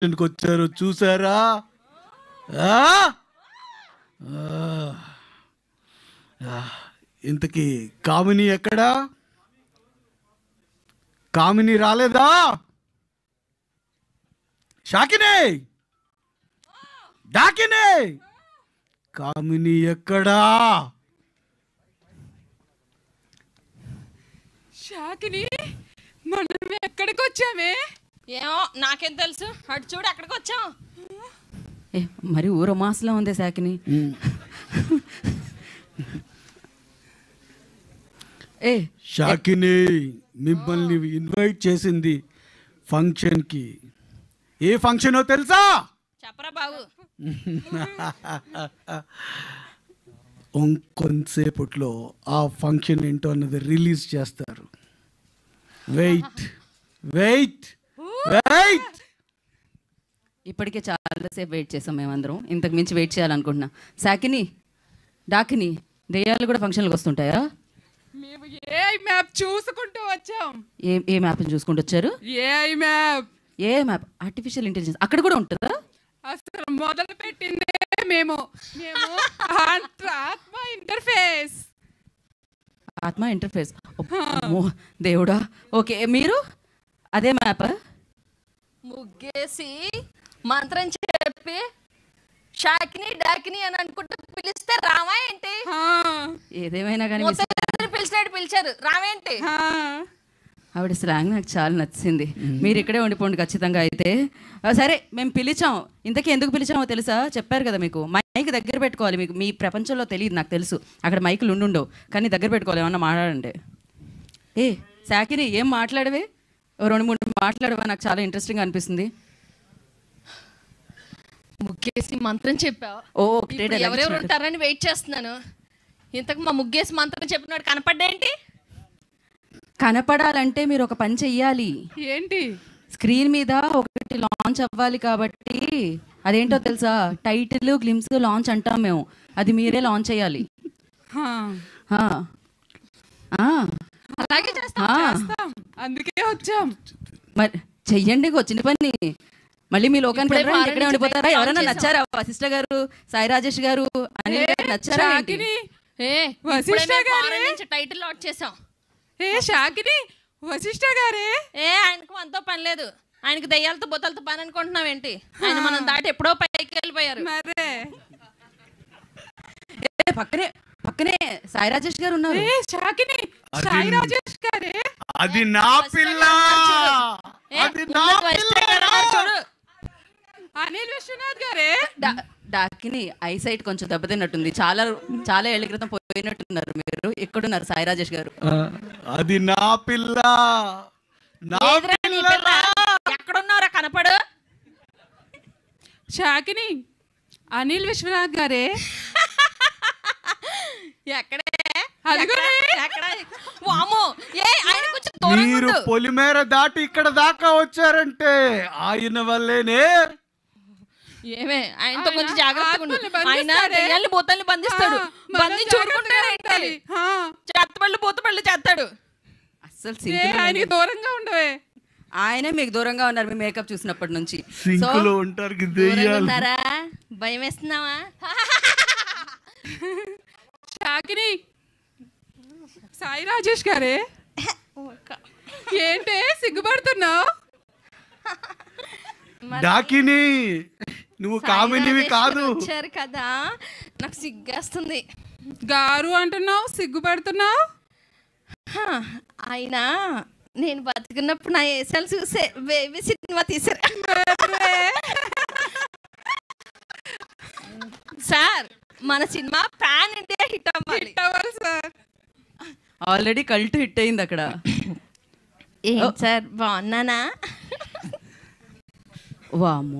ఫంక్షన్కి వచ్చారు చూసారా? ఇంతకీ కామిని ఎక్కడా? కామిని రాలేదా? షాకిని, డాకిని, కామిని ఎక్కడా? షాకిని, మనం ఎక్కడికి వచ్చామే? ఏమో నాకేం తెలుసు. అటు చూడు అక్కడికి వచ్చాం. మరి ఊర మాసలా ఉంది షాకిని. షాకిని మిమ్మల్ని ఇన్వైట్ చేసింది ఫంక్షన్కి. ఏ ఫంక్షనో తెలుసా? చెప్పరా బాబు. ఇంకొంతసేపట్లో ఆ ఫంక్షన్ ఏంటో అన్నది రిలీజ్ చేస్తారు. Wait wait wait. ఇప్పటికే చాలాసేపు వెయిట్ చేసాం మేమందరం. ఇంతకు మించి వెయిట్ చేయాలనుకుంటున్నా. షాకిని, డాకిని, దెయ్యాలు కూడా ఫంక్షన్లకు వస్తుంటాయా? మేము ఏఐ మ్యాప్ చూసుకుంటూ వచ్చాం. ఏ మ్యాప్ చూసుకుంటూ వచ్చారు? AI map. ఏ మ్యాప్? ఆర్టిఫిషియల్ ఇంటెలిజెన్స్ అక్కడ కూడా ఉంటుందా? అసలు మొదలు పెట్టిందే మేము. ఆత్మ ఇంటర్ఫేస్. ఆత్మ ఇంటర్ఫేస్. దేవుడా. ఓకే, మీరు అదే మ్యాప్? ముగ్గేసి మంత్రం చెప్పి షాకిని డాకిని అని అనుకుంటూ పిలిస్తే రావా ఏంటి? ఏదేమైనా కానీ పిలిచినట్టు పిలిచారు, రావేంటి? ఆవిడ స్లాంగ్ నాకు చాలా నచ్చింది. మీరు ఇక్కడే ఉండిపోండి ఖచ్చితంగా. అయితే సరే, మేము పిలిచాం. ఇంతకీ ఎందుకు పిలిచామో తెలుసా? చెప్పారు కదా మీకు. మైక్ దగ్గర పెట్టుకోవాలి. మీకు మీ ప్రపంచంలో తెలియదు, నాకు తెలుసు. అక్కడ మైకులు ఉండుండవు, కానీ దగ్గర పెట్టుకోవాలి. ఏమన్నా మాట్లాడండి. షాకిని, ఏం మాట్లాడవే? 2-3 మాట్లాడవా? నాకు చాలా ఇంట్రెస్టింగ్గా అనిపిస్తుంది. ముగ్గేసి మంత్రం చెప్పావు. ఎవరెవరు ఉంటారని వెయిట్ చేస్తున్నాను. ఇంతకు మా ముగ్గేసి మంత్రం చెప్పినాడు కనపడ్డేంటి? కనపడాలంటే మీరు ఒక పని చెయ్యాలి. ఏంటి? స్క్రీన్ మీద ఒకటి లాంచ్ అవ్వాలి. కాబట్టి అదేంటో తెలుసా? టైటిల్, గ్లిమ్స్ లాంచ్ అంటాం మేము. అది మీరే లాంచ్ చేయాలి. అలాగే చేస్తాం. అందుకే వచ్చాం. మరి చెయ్యండి, వచ్చిన పని. మళ్ళీ మీ లోకానికి ఇక్కడే ఉండిపోతారా? ఎవరైనా నచ్చారా? వశిష్ఠ గారు, సాయి రాజేష్ గారు, అనిల్ గారు నచ్చారా? టైటిల్ లాంచ్ చేసాం. షాకిని, వశిష్ఠ గారే. ఆయనకు మనతో పని లేదు. ఆయనకి దయ్యాలతో బొత్తలతో పని అనుకుంటున్నావేంటి? ఆయన మనం దాటి ఎప్పుడో పైకి వెళ్ళిపోయారు. మరే పక్కనే సాయి రాజేష్ గారు ఉన్నారు. షాకిని, సాయి రాజేష్ గారే. అది నా పిల్ల. అనిల్ విశ్వనాథ్ గారే. డాకిని ఐసైట్ కొంచెం దెబ్బతిన్నట్టుంది. చాలా ఏళ్ల క్రితం పోయినట్టున్నారు. మీరు ఎక్కడున్నారు సాయి రాజేష్ గారు? అది నా పిల్ల. ఎక్కడున్నారా కనపడు? షాకిని, అనిల్ విశ్వనాథ్ గారే. మీరు పొలిమేర దాటి ఇక్కడ దాకా వచ్చారంటే ఆయన వల్లేనే. ఏమే, ఆయనతో కొంచెం జాగ్రత్తగా ఉండు. ఆయన దెయ్యాల్ని భూతాల్ని బంధిస్తాడు. చేతబళ్ళు భూతబళ్ళు చేస్తాడు. అస్సలు ఆయనకి దూరంగా ఉండవే. ఆయనే మీకు దూరంగా ఉన్నారు. మీ మేకప్ చూసినప్పటి నుంచి ఉన్నారా? భయం వేస్తున్నావా? షాకిని, సాయి రాజేష్ గారే. ఏంటే సిగ్గుపడుతున్నావు? డాకిని, నువ్వు కామినివి కాదు. వచ్చారు కదా, నాకు సిగ్గేస్తుంది. గారు అంటున్నావు, సిగ్గుపడుతున్నావు. ఆయన నేను బతుకున్నప్పుడు నా ఏసాలు చూసే బేబీ సినిమా తీసారు సార్. మన సినిమా పాన్ ఇండియా హిట్ అవ్వాలి సార్. ఆల్రెడీ కల్ట్ హిట్ అయింది అక్కడ. ఏం సార్, బాగున్నానా? వామ్మో.